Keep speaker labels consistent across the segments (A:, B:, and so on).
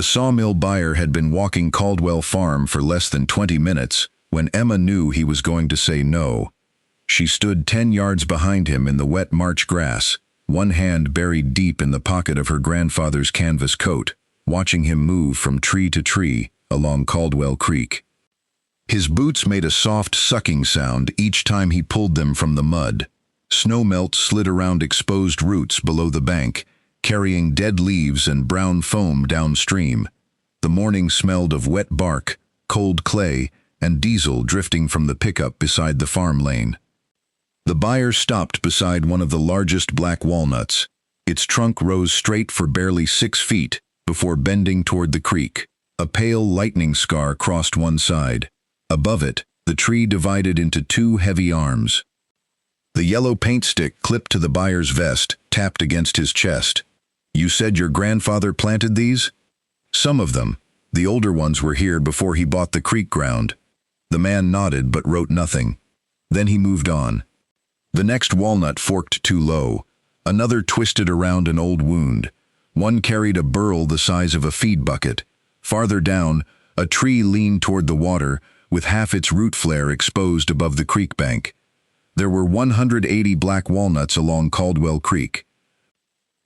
A: The sawmill buyer had been walking Caldwell Farm for less than 20 minutes when Emma knew he was going to say no. She stood 10 yards behind him in the wet March grass, one hand buried deep in the pocket of her grandfather's canvas coat, watching him move from tree to tree along Caldwell Creek. His boots made a soft sucking sound each time he pulled them from the mud. Snowmelt slid around exposed roots below the bank, carrying dead leaves and brown foam downstream. The morning smelled of wet bark, cold clay, and diesel drifting from the pickup beside the farm lane. The buyer stopped beside one of the largest black walnuts. Its trunk rose straight for barely 6 feet before bending toward the creek. A pale lightning scar crossed one side. Above it, the tree divided into 2 heavy arms. The yellow paint stick clipped to the buyer's vest tapped against his chest. "You said your grandfather planted these?" "Some of them. The older ones were here before he bought the creek ground." The man nodded but wrote nothing. Then he moved on. The next walnut forked too low. Another twisted around an old wound. One carried a burl the size of a feed bucket. Farther down, a tree leaned toward the water, with half its root flare exposed above the creek bank. There were 180 black walnuts along Caldwell Creek.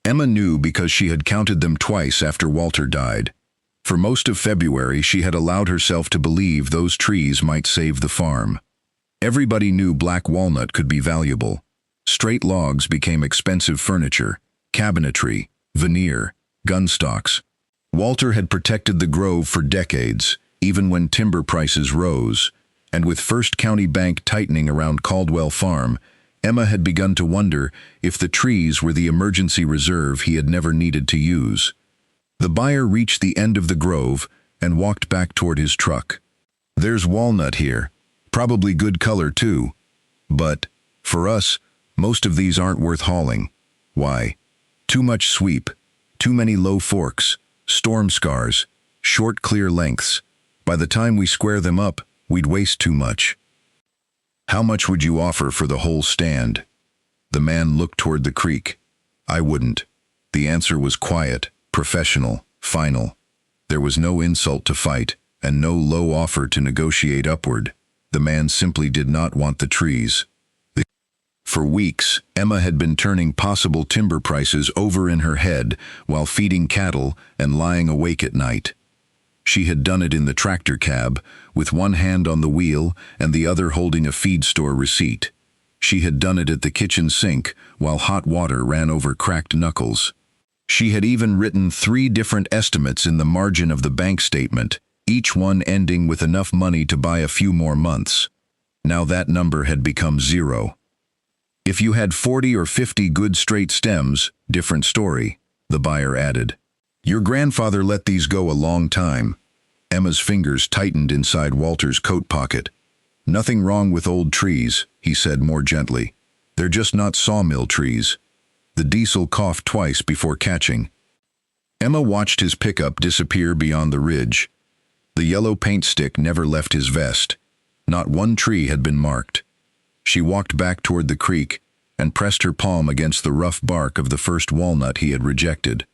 A: Emma knew because she had counted them twice after Walter died. For most of February, she had allowed herself to believe those trees might save the farm. Everybody knew black walnut could be valuable. Straight logs became expensive furniture, cabinetry, veneer, gun stocks. Walter had protected the grove for decades, even when timber prices rose, and with First County Bank tightening around Caldwell Farm, Emma had begun to wonder if the trees were the emergency reserve he had never needed to use. The buyer reached the end of the grove and walked back toward his truck. "There's walnut here. Probably good color too. But, for us, most of these aren't worth hauling. Why? Too much sweep, too many low forks, storm scars, short clear lengths. By the time we square them up, we'd waste too much." "How much would you offer for the whole stand?" The man looked toward the creek. "I wouldn't." The answer was quiet, professional, final. There was no insult to fight, and no low offer to negotiate upward. The man simply did not want the trees. For weeks, Emma had been turning possible timber prices over in her head while feeding cattle and lying awake at night. She had done it in the tractor cab, with one hand on the wheel and the other holding a feed store receipt. She had done it at the kitchen sink while hot water ran over cracked knuckles. She had even written 3 different estimates in the margin of the bank statement, each one ending with enough money to buy a few more months. Now that number had become 0. "If you had 40 or 50 good straight stems, different story," the buyer added. "Your grandfather let these go a long time." Emma's fingers tightened inside Walter's coat pocket. "Nothing wrong with old trees," he said more gently. "They're just not sawmill trees." The diesel coughed twice before catching. Emma watched his pickup disappear beyond the ridge. The yellow paint stick never left his vest. Not one tree had been marked. She walked back toward the creek and pressed her palm against the rough bark of the first walnut he had rejected.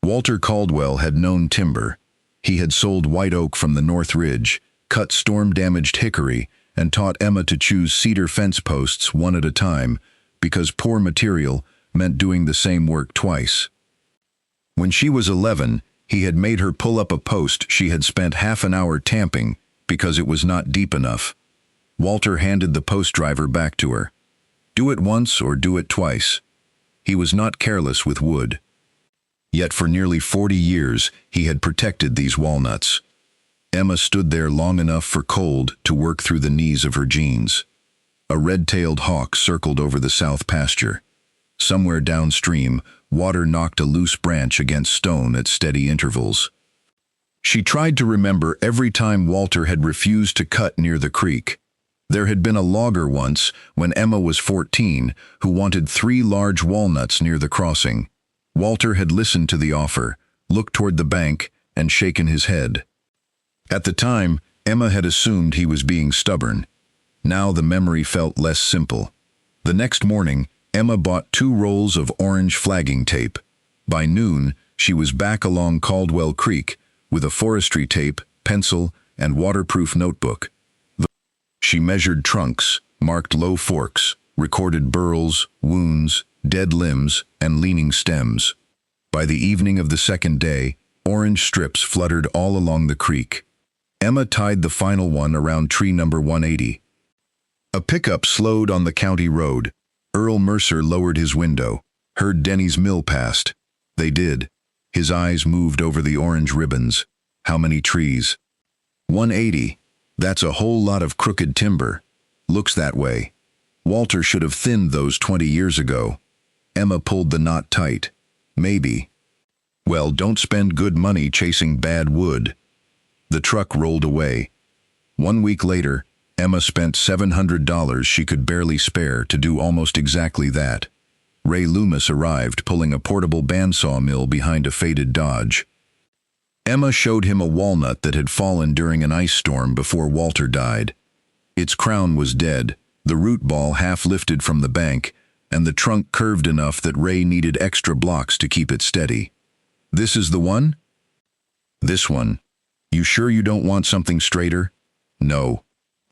A: Walter Caldwell had known timber. He had sold white oak from the North Ridge, cut storm-damaged hickory, and taught Emma to choose cedar fence posts one at a time, because poor material meant doing the same work twice. When she was 11, he had made her pull up a post she had spent half an hour tamping because it was not deep enough. Walter handed the post driver back to her. Do it once or do it twice. He was not careless with wood. Yet for nearly 40 years, he had protected these walnuts. Emma stood there long enough for cold to work through the knees of her jeans. A red-tailed hawk circled over the south pasture. Somewhere downstream, water knocked a loose branch against stone at steady intervals. She tried to remember every time Walter had refused to cut near the creek. There had been a logger once, when Emma was 14, who wanted 3 large walnuts near the crossing. Walter had listened to the offer, looked toward the bank, and shaken his head. At the time, Emma had assumed he was being stubborn. Now the memory felt less simple. The next morning, Emma bought 2 rolls of orange flagging tape. By noon, She was back along Caldwell Creek with a forestry tape, pencil, and waterproof notebook. She measured trunks, marked low forks, recorded burls, wounds, dead limbs, and leaning stems. By the evening of the second day, orange strips fluttered all along the creek. Emma tied the final one around tree number 180. A pickup slowed on the county road. Earl Mercer lowered his window, heard Denny's mill passed. They did. His eyes moved over the orange ribbons. How many trees? 180. That's a whole lot of crooked timber. Looks that way. Walter should have thinned those 20 years ago. Emma pulled the knot tight. Maybe. Well, don't spend good money chasing bad wood. The truck rolled away. 1 week later, Emma spent $700 she could barely spare to do almost exactly that. Ray Loomis arrived pulling a portable bandsaw mill behind a faded Dodge. Emma showed him a walnut that had fallen during an ice storm before Walter died. Its crown was dead, the root ball half lifted from the bank, and the trunk curved enough that Ray needed extra blocks to keep it steady. This is the one? This one. You sure you don't want something straighter? No.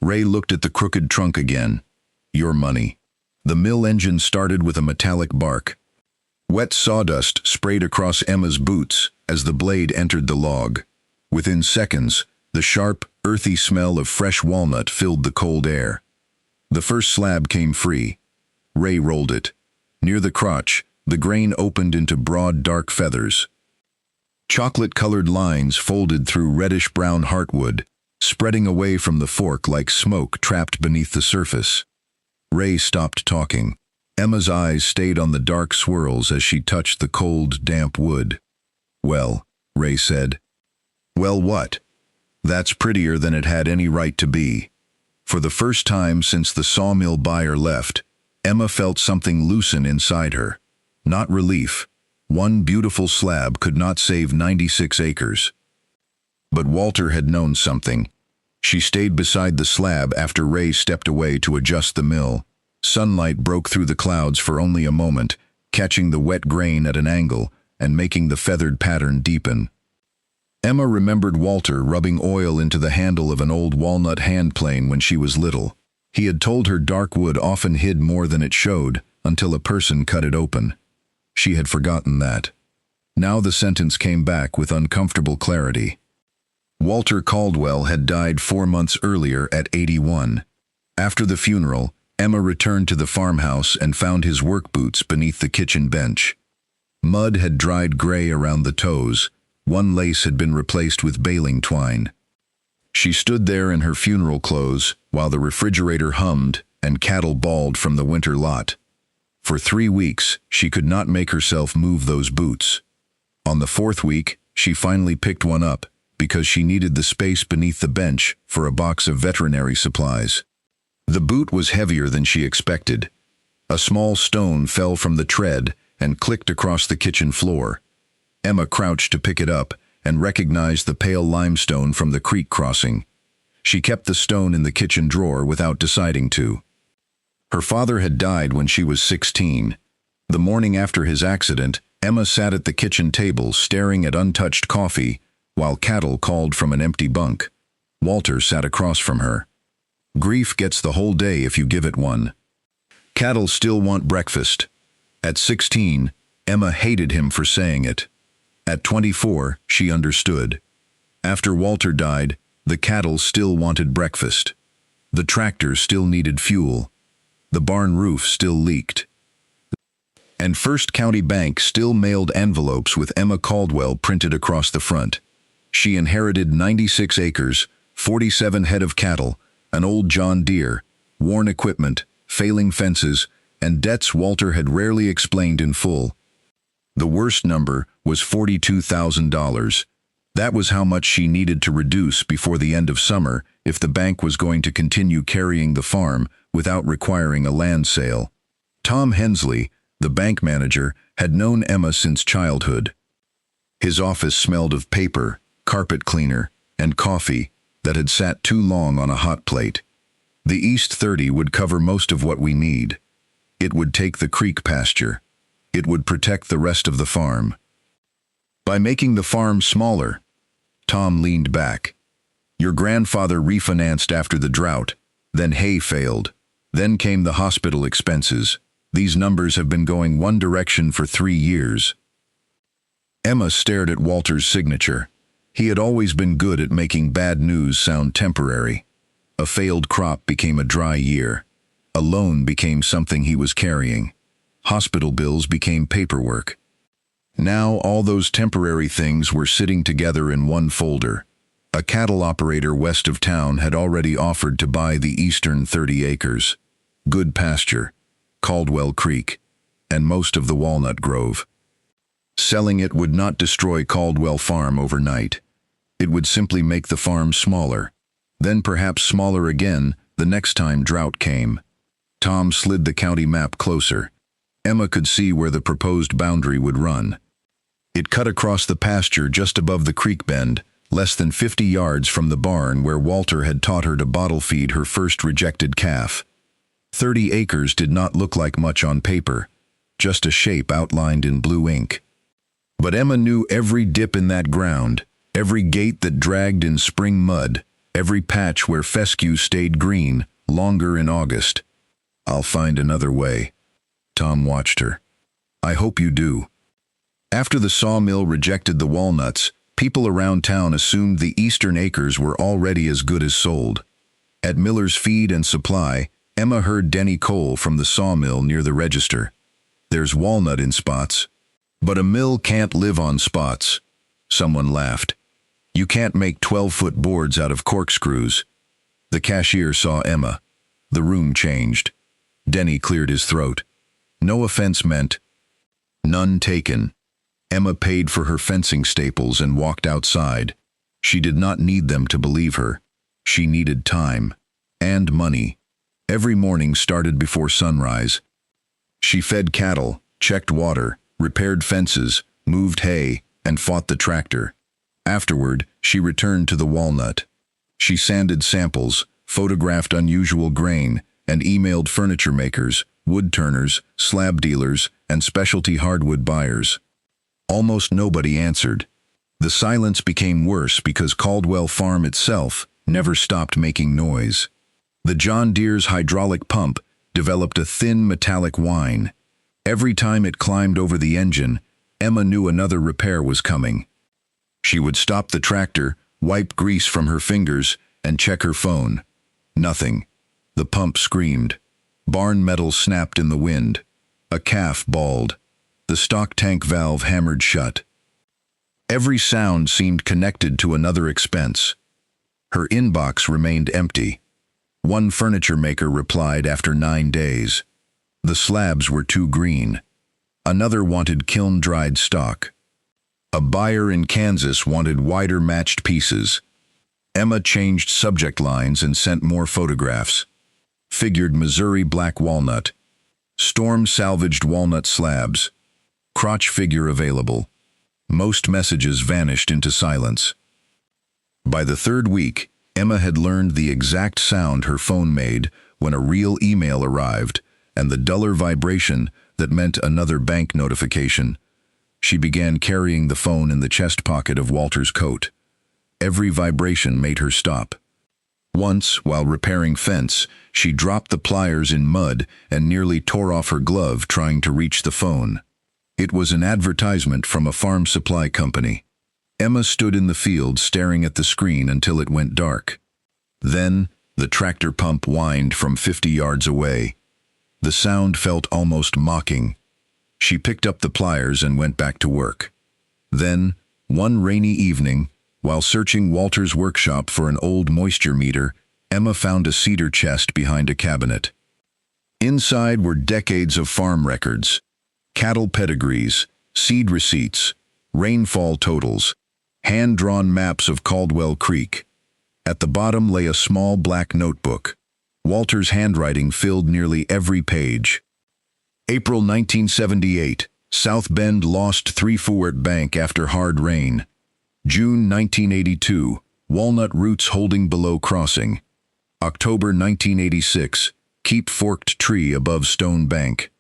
A: Ray looked at the crooked trunk again. Your money. The mill engine started with a metallic bark. Wet sawdust sprayed across Emma's boots as the blade entered the log. Within seconds, the sharp, earthy smell of fresh walnut filled the cold air. The first slab came free. Ray rolled it. Near the crotch, the grain opened into broad, dark feathers. Chocolate-colored lines folded through reddish-brown heartwood, spreading away from the fork like smoke trapped beneath the surface. Ray stopped talking. Emma's eyes stayed on the dark swirls as she touched the cold, damp wood. Well, Ray said. Well, what? That's prettier than it had any right to be. For the first time since the sawmill buyer left, Emma felt something loosen inside her. Not relief. One beautiful slab could not save 96 acres. But Walter had known something. She stayed beside the slab after Ray stepped away to adjust the mill. Sunlight broke through the clouds for only a moment, catching the wet grain at an angle and making the feathered pattern deepen. Emma remembered Walter rubbing oil into the handle of an old walnut hand plane when she was little. He had told her dark wood often hid more than it showed until a person cut it open. She had forgotten that. Now the sentence came back with uncomfortable clarity. Walter Caldwell had died 4 months earlier at 81. After the funeral, Emma returned to the farmhouse and found his work boots beneath the kitchen bench. Mud had dried gray around the toes. One lace had been replaced with baling twine. She stood there in her funeral clothes while the refrigerator hummed and cattle bawled from the winter lot. For 3 weeks, she could not make herself move those boots. On the 4th week, she finally picked one up because she needed the space beneath the bench for a box of veterinary supplies. The boot was heavier than she expected. A small stone fell from the tread and clicked across the kitchen floor. Emma crouched to pick it up and recognized the pale limestone from the creek crossing. She kept the stone in the kitchen drawer without deciding to. Her father had died when she was 16. The morning after his accident, Emma sat at the kitchen table staring at untouched coffee while cattle called from an empty bunk. Walter sat across from her. Grief gets the whole day if you give it one. Cattle still want breakfast. At 16, Emma hated him for saying it. At 24, she understood. After Walter died, the cattle still wanted breakfast. The tractor still needed fuel. The barn roof still leaked. And First County Bank still mailed envelopes with Emma Caldwell printed across the front. She inherited 96 acres, 47 head of cattle, an old John Deere, worn equipment, failing fences, and debts Walter had rarely explained in full. The worst number was $42,000. That was how much she needed to reduce before the end of summer if the bank was going to continue carrying the farm without requiring a land sale. Tom Hensley, the bank manager, had known Emma since childhood. His office smelled of paper, carpet cleaner, and coffee that had sat too long on a hot plate. The East 30 would cover most of what we need. It would take the creek pasture. It would protect the rest of the farm. By making the farm smaller. Tom leaned back. Your grandfather refinanced after the drought, then hay failed. Then came the hospital expenses. These numbers have been going one direction for 3 years. Emma stared at Walter's signature. He had always been good at making bad news sound temporary. A failed crop became a dry year. A loan became something he was carrying. Hospital bills became paperwork. Now all those temporary things were sitting together in one folder. A cattle operator west of town had already offered to buy the eastern 30 acres. Good pasture, Caldwell Creek, and most of the Walnut Grove. Selling it would not destroy Caldwell Farm overnight. It would simply make the farm smaller. Then perhaps smaller again the next time drought came. Tom slid the county map closer. Emma could see where the proposed boundary would run. It cut across the pasture just above the creek bend, less than 50 yards from the barn where Walter had taught her to bottle feed her first rejected calf. 30 acres did not look like much on paper, just a shape outlined in blue ink. But Emma knew every dip in that ground, every gate that dragged in spring mud, every patch where fescue stayed green, longer in August. I'll find another way. Tom watched her. I hope you do. After the sawmill rejected the walnuts, people around town assumed the eastern acres were already as good as sold. At Miller's Feed and Supply, Emma heard Denny Cole from the sawmill near the register. There's walnut in spots. But a mill can't live on spots. Someone laughed. You can't make 12-foot boards out of corkscrews. The cashier saw Emma. The room changed. Denny cleared his throat. No offense meant. None taken. Emma paid for her fencing staples and walked outside. She did not need them to believe her. She needed time. And money. Every morning started before sunrise. She fed cattle, checked water, repaired fences, moved hay, and fought the tractor. Afterward, she returned to the Walnut. She sanded samples, photographed unusual grain, and emailed furniture makers, wood turners, slab dealers, and specialty hardwood buyers. Almost nobody answered. The silence became worse because Caldwell Farm itself never stopped making noise. The John Deere's hydraulic pump developed a thin metallic whine. Every time it climbed over the engine, Emma knew another repair was coming. She would stop the tractor, wipe grease from her fingers, and check her phone. Nothing. The pump screamed. Barn metal snapped in the wind. A calf bawled. The stock tank valve hammered shut. Every sound seemed connected to another expense. Her inbox remained empty. One furniture maker replied after 9 days. The slabs were too green. Another wanted kiln-dried stock. A buyer in Kansas wanted wider matched pieces. Emma changed subject lines and sent more photographs. Figured Missouri black walnut. Storm salvaged walnut slabs. Crotch figure available. Most messages vanished into silence. By the 3rd week, Emma had learned the exact sound her phone made when a real email arrived, and the duller vibration that meant another bank notification. She began carrying the phone in the chest pocket of Walter's coat. Every vibration made her stop. Once, while repairing fence, she dropped the pliers in mud and nearly tore off her glove trying to reach the phone. It was an advertisement from a farm supply company. Emma stood in the field staring at the screen until it went dark. Then, the tractor pump whined from 50 yards away. The sound felt almost mocking. She picked up the pliers and went back to work. Then, one rainy evening, while searching Walter's workshop for an old moisture meter, Emma found a cedar chest behind a cabinet. Inside were decades of farm records, cattle pedigrees, seed receipts, rainfall totals, hand-drawn maps of Caldwell Creek. At the bottom lay a small black notebook. Walter's handwriting filled nearly every page. April 1978, South Bend lost 3 Fort Bank after hard rain. June 1982, Walnut roots holding below crossing. October 1986, keep forked tree above stone bank.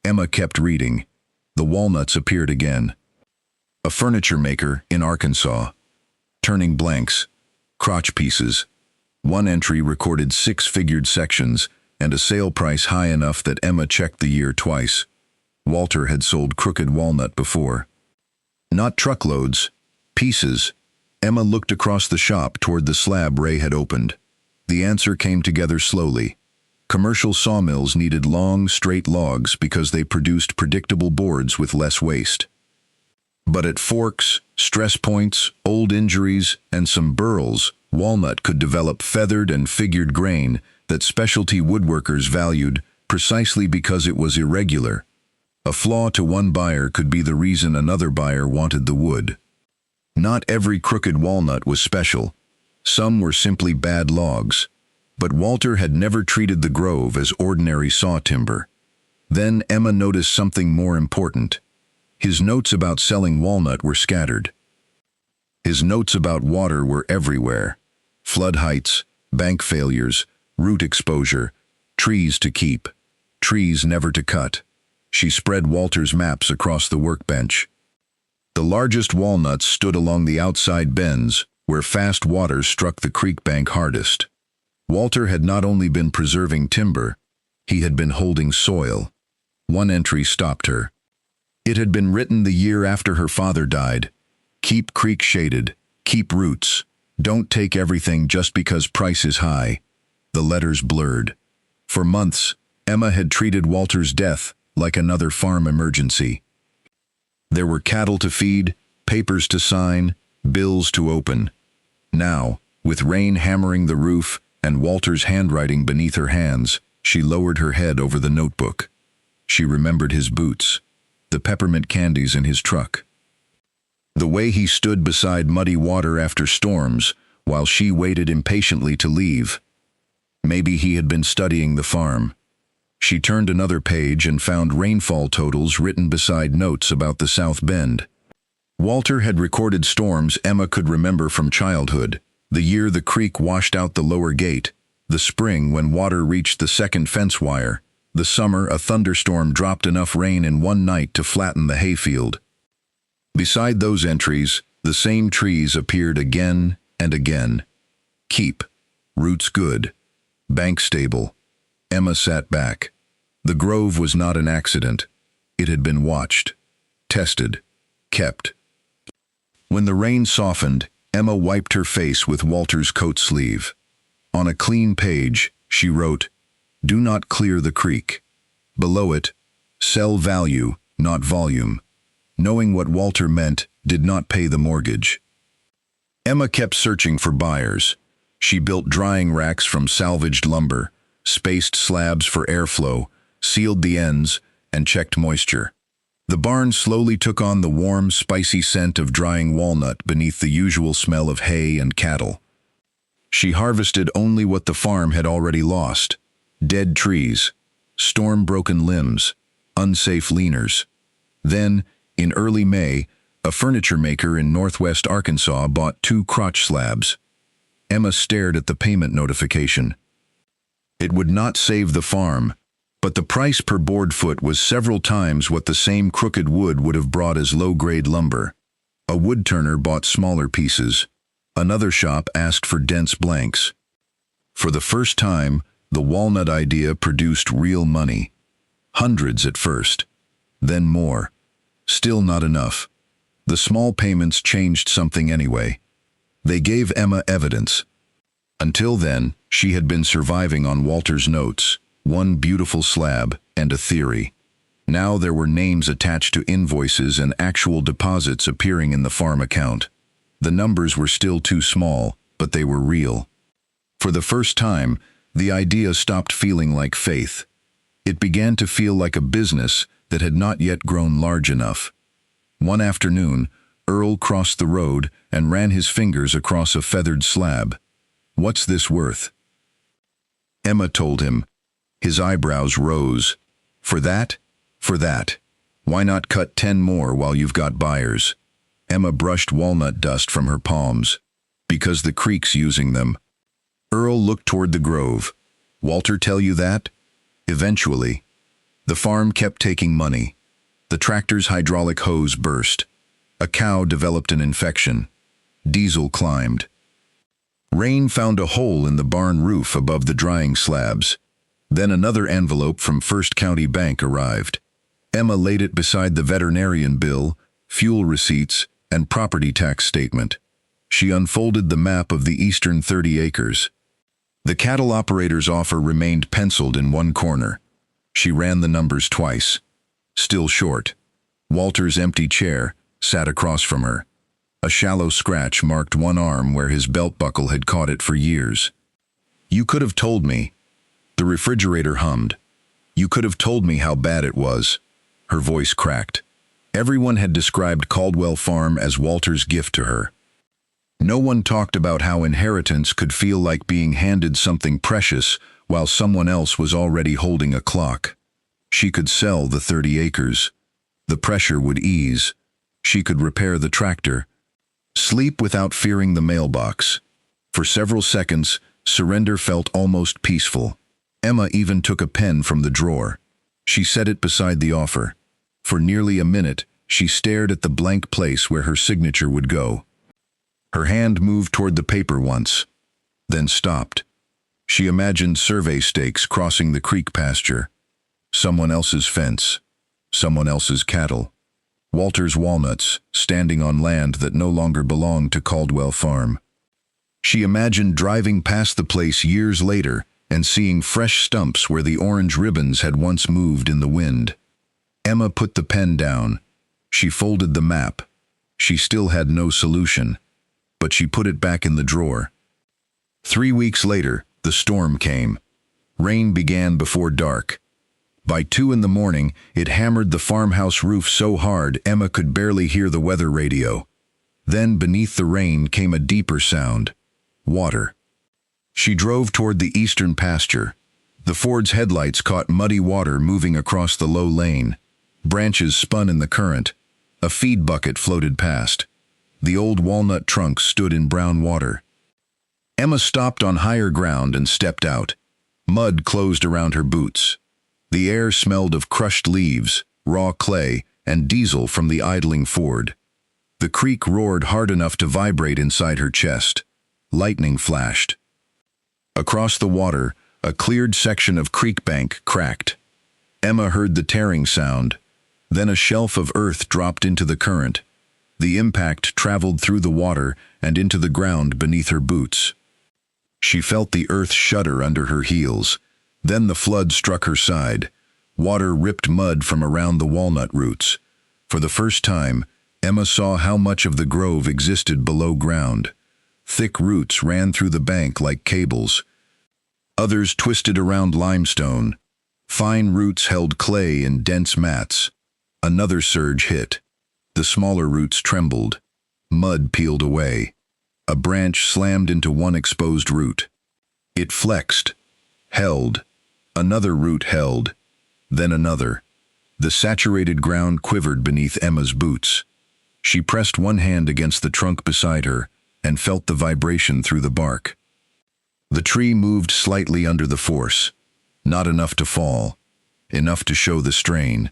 A: Emma kept reading. The walnuts appeared again. A furniture maker in Arkansas. Turning blanks. Crotch pieces. One entry recorded 6-figured sections and a sale price high enough that Emma checked the year twice. Walter had sold crooked walnut before. Not truckloads, pieces. Emma looked across the shop toward the slab Ray had opened. The answer came together slowly. Commercial sawmills needed long, straight logs because they produced predictable boards with less waste. But at forks, stress points, old injuries, and some burls, walnut could develop feathered and figured grain that specialty woodworkers valued precisely because it was irregular. A flaw to one buyer could be the reason another buyer wanted the wood. Not every crooked walnut was special. Some were simply bad logs. But Walter had never treated the grove as ordinary saw timber. Then Emma noticed something more important. His notes about selling walnut were scattered. His notes about water were everywhere. Flood heights, bank failures, root exposure, trees to keep, trees never to cut. She spread Walter's maps across the workbench. The largest walnuts stood along the outside bends, where fast waters struck the creek bank hardest. Walter had not only been preserving timber, he had been holding soil. One entry stopped her. It had been written the year after her father died. Keep creek shaded, keep roots. Don't take everything just because price is high. The letters blurred. For months, Emma had treated Walter's death like another farm emergency. There were cattle to feed, papers to sign, bills to open. Now, with rain hammering the roof and Walter's handwriting beneath her hands, she lowered her head over the notebook. She remembered his boots, the peppermint candies in his truck. The way he stood beside muddy water after storms, while she waited impatiently to leave. Maybe he had been studying the farm. She turned another page and found rainfall totals written beside notes about the South Bend. Walter had recorded storms Emma could remember from childhood. The year the creek washed out the lower gate, the spring when water reached the second fence wire, the summer a thunderstorm dropped enough rain in one night to flatten the hayfield. Beside those entries, the same trees appeared again and again. Keep, roots good, bank stable. Emma sat back. The grove was not an accident. It had been watched, tested, kept. When the rain softened, Emma wiped her face with Walter's coat sleeve. On a clean page, she wrote, "Do not clear the creek." Below it, "Sell value, not volume." Knowing what Walter meant did not pay the mortgage. Emma kept searching for buyers. She built drying racks from salvaged lumber, spaced slabs for airflow, sealed the ends, and checked moisture. The barn slowly took on the warm, spicy scent of drying walnut beneath the usual smell of hay and cattle. She harvested only what the farm had already lost: dead trees, storm-broken limbs, unsafe leaners. Then, in early May, a furniture maker in northwest Arkansas bought 2 crotch slabs. Emma stared at the payment notification. It would not save the farm, but the price per board foot was several times what the same crooked wood would have brought as low-grade lumber. A woodturner bought smaller pieces. Another shop asked for dense blanks. For the first time, the walnut idea produced real money. Hundreds at first, then more. Still not enough. The small payments changed something anyway. They gave Emma evidence. Until then, she had been surviving on Walter's notes, one beautiful slab and a theory. Now there were names attached to invoices and actual deposits appearing in the farm account. The numbers were still too small, but they were real. For the first time, the idea stopped feeling like faith. It began to feel like a business that had not yet grown large enough. One afternoon, Earl crossed the road and ran his fingers across a feathered slab. "What's this worth?" Emma told him. His eyebrows rose. "For that? For that. Why not cut 10 more while you've got buyers?" Emma brushed walnut dust from her palms. "Because the creek's using them." Earl looked toward the grove. "Walter tell you that?" "Eventually." The farm kept taking money. The tractor's hydraulic hose burst. A cow developed an infection. Diesel climbed. Rain found a hole in the barn roof above the drying slabs. Then another envelope from First County Bank arrived. Emma laid it beside the veterinarian bill, fuel receipts, and property tax statement. She unfolded the map of the eastern 30 acres. The cattle operator's offer remained penciled in one corner. She ran the numbers twice. Still short. Walter's empty chair sat across from her. A shallow scratch marked one arm where his belt buckle had caught it for years. "You could have told me." The refrigerator hummed. "You could have told me how bad it was." Her voice cracked. Everyone had described Caldwell Farm as Walter's gift to her. No one talked about how inheritance could feel like being handed something precious while someone else was already holding a clock. She could sell the 30 acres. The pressure would ease. She could repair the tractor. Sleep without fearing the mailbox. For several seconds, surrender felt almost peaceful. Emma even took a pen from the drawer. She set it beside the offer. For nearly a minute, she stared at the blank place where her signature would go. Her hand moved toward the paper once, then stopped. She imagined survey stakes crossing the creek pasture. Someone else's fence. Someone else's cattle. Walter's walnuts, standing on land that no longer belonged to Caldwell Farm. She imagined driving past the place years later and seeing fresh stumps where the orange ribbons had once moved in the wind. Emma put the pen down. She folded the map. She still had no solution, but she put it back in the drawer. 3 weeks later, the storm came. Rain began before dark. By 2 in the morning, it hammered the farmhouse roof so hard Emma could barely hear the weather radio. Then beneath the rain came a deeper sound. Water. She drove toward the eastern pasture. The Ford's headlights caught muddy water moving across the low lane. Branches spun in the current. A feed bucket floated past. The old walnut trunk stood in brown water. Emma stopped on higher ground and stepped out. Mud closed around her boots. The air smelled of crushed leaves, raw clay, and diesel from the idling Ford. The creek roared hard enough to vibrate inside her chest. Lightning flashed. Across the water, a cleared section of creek bank cracked. Emma heard the tearing sound. Then a shelf of earth dropped into the current. The impact traveled through the water and into the ground beneath her boots. She felt the earth shudder under her heels. Then the flood struck her side. Water ripped mud from around the walnut roots. For the first time, Emma saw how much of the grove existed below ground. Thick roots ran through the bank like cables. Others twisted around limestone. Fine roots held clay in dense mats. Another surge hit. The smaller roots trembled. Mud peeled away. A branch slammed into one exposed root. It flexed, held. Another root held, then another. The saturated ground quivered beneath Emma's boots. She pressed one hand against the trunk beside her and felt the vibration through the bark. The tree moved slightly under the force, not enough to fall, enough to show the strain.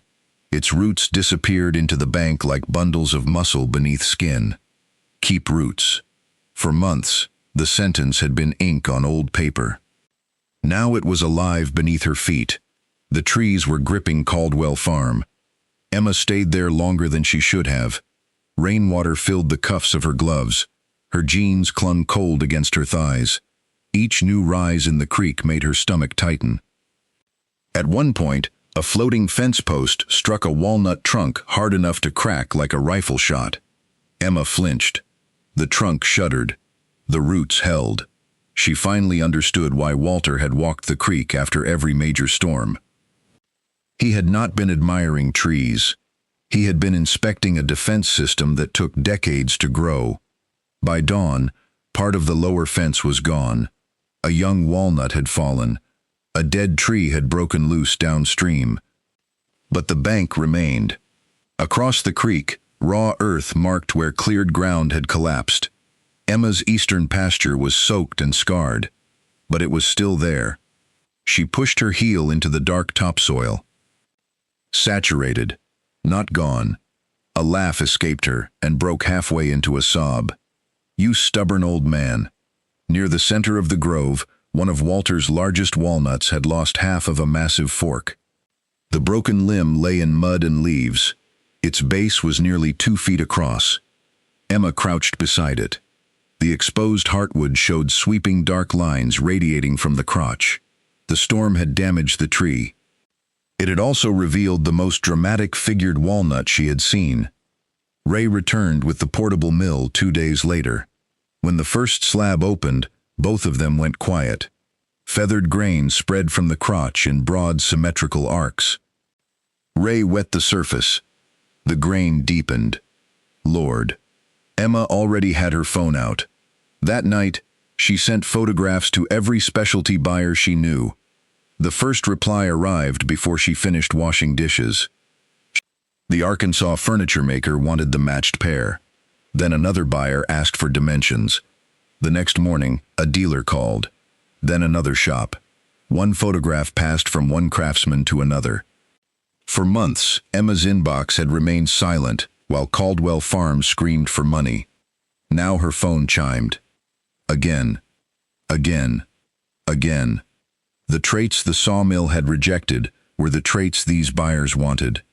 A: Its roots disappeared into the bank like bundles of muscle beneath skin. Keep roots. For months, the sentence had been ink on old paper. Now it was alive beneath her feet. The trees were gripping Caldwell Farm. Emma stayed there longer than she should have. Rainwater filled the cuffs of her gloves. Her jeans clung cold against her thighs. Each new rise in the creek made her stomach tighten. At one point, a floating fence post struck a walnut trunk hard enough to crack like a rifle shot. Emma flinched. The trunk shuddered. The roots held. She finally understood why Walter had walked the creek after every major storm. He had not been admiring trees. He had been inspecting a defense system that took decades to grow. By dawn, part of the lower fence was gone. A young walnut had fallen. A dead tree had broken loose downstream. But the bank remained. Across the creek, raw earth marked where cleared ground had collapsed. Emma's eastern pasture was soaked and scarred, but it was still there. She pushed her heel into the dark topsoil. Saturated, not gone. A laugh escaped her and broke halfway into a sob. "You stubborn old man." Near the center of the grove, one of Walter's largest walnuts had lost half of a massive fork. The broken limb lay in mud and leaves. Its base was nearly 2 feet across. Emma crouched beside it. The exposed heartwood showed sweeping dark lines radiating from the crotch. The storm had damaged the tree. It had also revealed the most dramatic figured walnut she had seen. Ray returned with the portable mill 2 days later. When the first slab opened, both of them went quiet. Feathered grain spread from the crotch in broad symmetrical arcs. Ray wet the surface. The grain deepened. Lord. Emma already had her phone out. That night, she sent photographs to every specialty buyer she knew. The first reply arrived before she finished washing dishes. The Arkansas furniture maker wanted the matched pair. Then another buyer asked for dimensions. The next morning, a dealer called. Then another shop. One photograph passed from one craftsman to another. For months, Emma's inbox had remained silent while Caldwell Farm screamed for money. Now her phone chimed. Again. Again. Again. The traits the Sawmill had rejected were the traits these buyers wanted.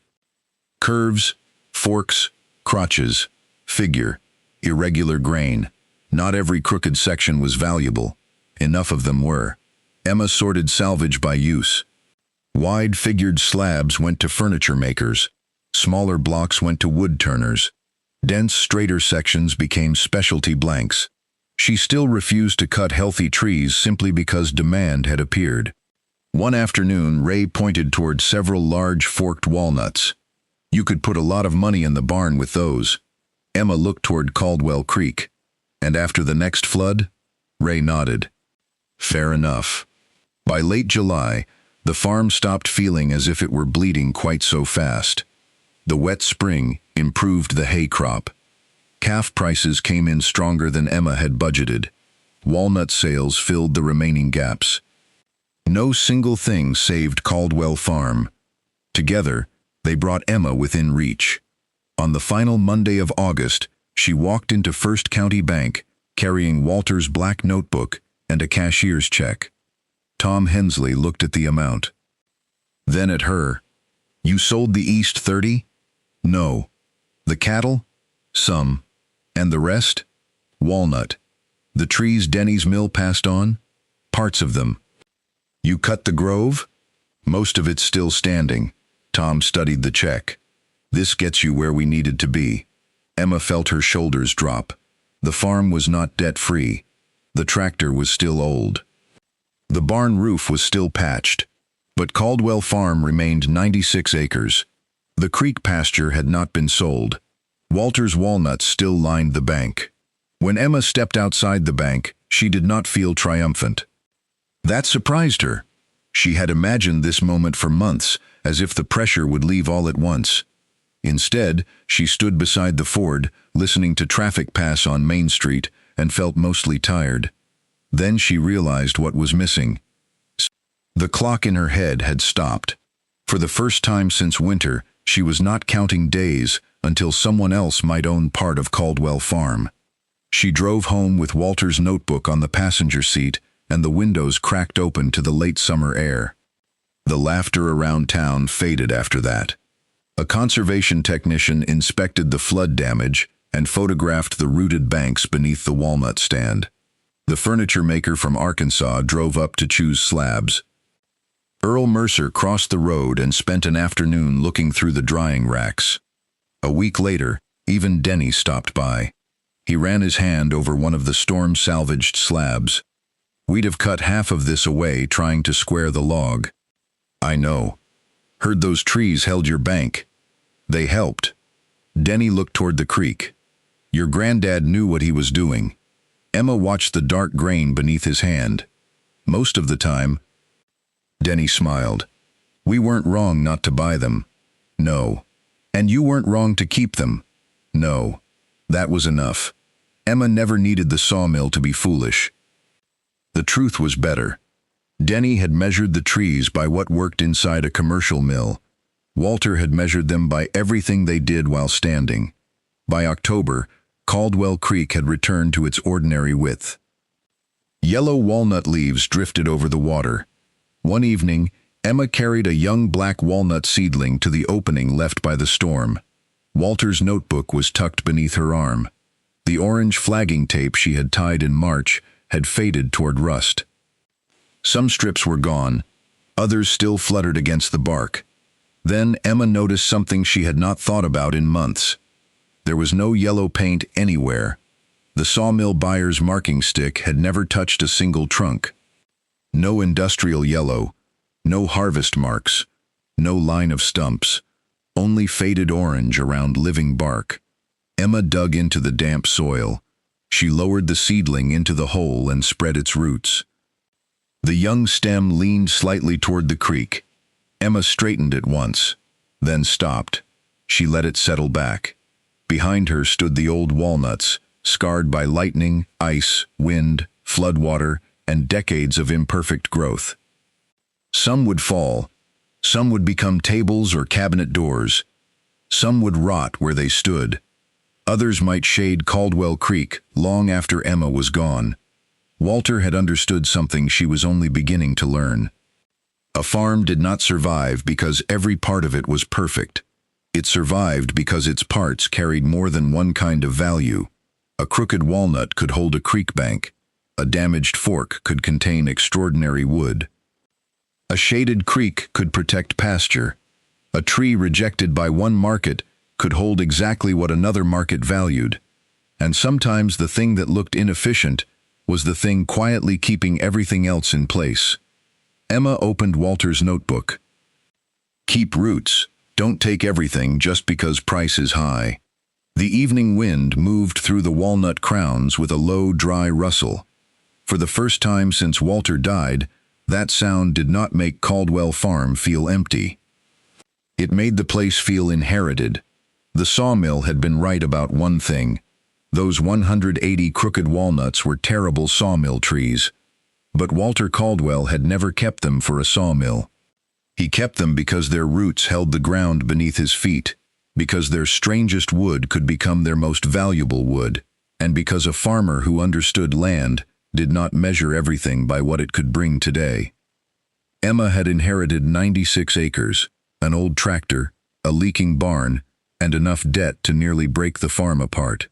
A: Curves, forks, crotches, figure, irregular grain. Not every crooked section was valuable. Enough of them were. Emma sorted salvage by use. Wide-figured slabs went to furniture makers. Smaller blocks went to wood turners. Dense, straighter sections became specialty blanks. She still refused to cut healthy trees simply because demand had appeared. One afternoon, Ray pointed toward several large forked walnuts. "You could put a lot of money in the barn with those." Emma looked toward Caldwell Creek. "And after the next flood?" Ray nodded. "Fair enough." By late July, the farm stopped feeling as if it were bleeding quite so fast. The wet spring improved the hay crop. Calf prices came in stronger than Emma had budgeted. Walnut sales filled the remaining gaps. No single thing saved Caldwell Farm. Together, they brought Emma within reach. On the final Monday of August, she walked into First County Bank, carrying Walter's black notebook and a cashier's check. Tom Hensley looked at the amount. Then at her. "You sold the East 30? "No." "The cattle?" "Some." "And the rest?" "Walnut." "The trees Denny's mill passed on?" "Parts of them." "You cut the grove?" "Most of it's still standing." Tom studied the check. "This gets you where we needed to be." Emma felt her shoulders drop. The farm was not debt-free. The tractor was still old. The barn roof was still patched. But Caldwell Farm remained 96 acres. The creek pasture had not been sold. Walter's walnuts still lined the bank. When Emma stepped outside the bank, she did not feel triumphant. That surprised her. She had imagined this moment for months, as if the pressure would leave all at once. Instead, she stood beside the Ford, listening to traffic pass on Main Street, and felt mostly tired. Then she realized what was missing. The clock in her head had stopped. For the first time since winter, she was not counting days until someone else might own part of Caldwell Farm. She drove home with Walter's notebook on the passenger seat and the windows cracked open to the late summer air. The laughter around town faded after that. A conservation technician inspected the flood damage and photographed the rooted banks beneath the walnut stand. The furniture maker from Arkansas drove up to choose slabs. Earl Mercer crossed the road and spent an afternoon looking through the drying racks. A week later, even Denny stopped by. He ran his hand over one of the storm-salvaged slabs. "We'd have cut half of this away trying to square the log." "I know. Heard those trees held your bank." "They helped." Denny looked toward the creek. "Your granddad knew what he was doing." Emma watched the dark grain beneath his hand. "Most of the time." Denny smiled. "We weren't wrong not to buy them." "No." "And you weren't wrong to keep them." "No." That was enough. Emma never needed the sawmill to be foolish. The truth was better. Denny had measured the trees by what worked inside a commercial mill. Walter had measured them by everything they did while standing. By October, Caldwell Creek had returned to its ordinary width. Yellow walnut leaves drifted over the water. One evening, Emma carried a young black walnut seedling to the opening left by the storm. Walter's notebook was tucked beneath her arm. The orange flagging tape she had tied in March had faded toward rust. Some strips were gone, others still fluttered against the bark. Then Emma noticed something she had not thought about in months. There was no yellow paint anywhere. The sawmill buyer's marking stick had never touched a single trunk. No industrial yellow, no harvest marks, no line of stumps, only faded orange around living bark. Emma dug into the damp soil. She lowered the seedling into the hole and spread its roots. The young stem leaned slightly toward the creek. Emma straightened it once, then stopped. She let it settle back. Behind her stood the old walnuts, scarred by lightning, ice, wind, floodwater, and decades of imperfect growth. Some would fall. Some would become tables or cabinet doors. Some would rot where they stood. Others might shade Caldwell Creek long after Emma was gone. Walter had understood something she was only beginning to learn. A farm did not survive because every part of it was perfect. It survived because its parts carried more than one kind of value. A crooked walnut could hold a creek bank. A damaged fork could contain extraordinary wood. A shaded creek could protect pasture. A tree rejected by one market could hold exactly what another market valued. And sometimes the thing that looked inefficient was the thing quietly keeping everything else in place. Emma opened Walter's notebook. Keep roots. Don't take everything just because price is high. The evening wind moved through the walnut crowns with a low, dry rustle. For the first time since Walter died, that sound did not make Caldwell Farm feel empty. It made the place feel inherited. The sawmill had been right about one thing. Those 180 crooked walnuts were terrible sawmill trees. But Walter Caldwell had never kept them for a sawmill. He kept them because their roots held the ground beneath his feet, because their strangest wood could become their most valuable wood, and because a farmer who understood land did not measure everything by what it could bring today. Emma had inherited 96 acres, an old tractor, a leaking barn, and enough debt to nearly break the farm apart.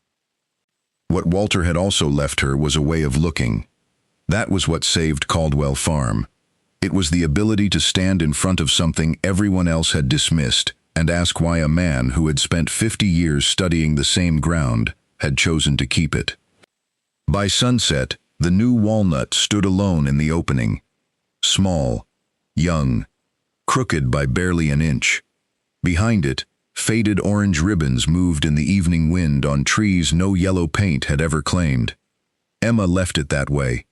A: What Walter had also left her was a way of looking. That was what saved Caldwell Farm. It was the ability to stand in front of something everyone else had dismissed and ask why a man who had spent 50 years studying the same ground had chosen to keep it. By sunset, the new walnut stood alone in the opening. Small, young, crooked by barely an inch. Behind it, faded orange ribbons moved in the evening wind on trees no yellow paint had ever claimed. Emma left it that way,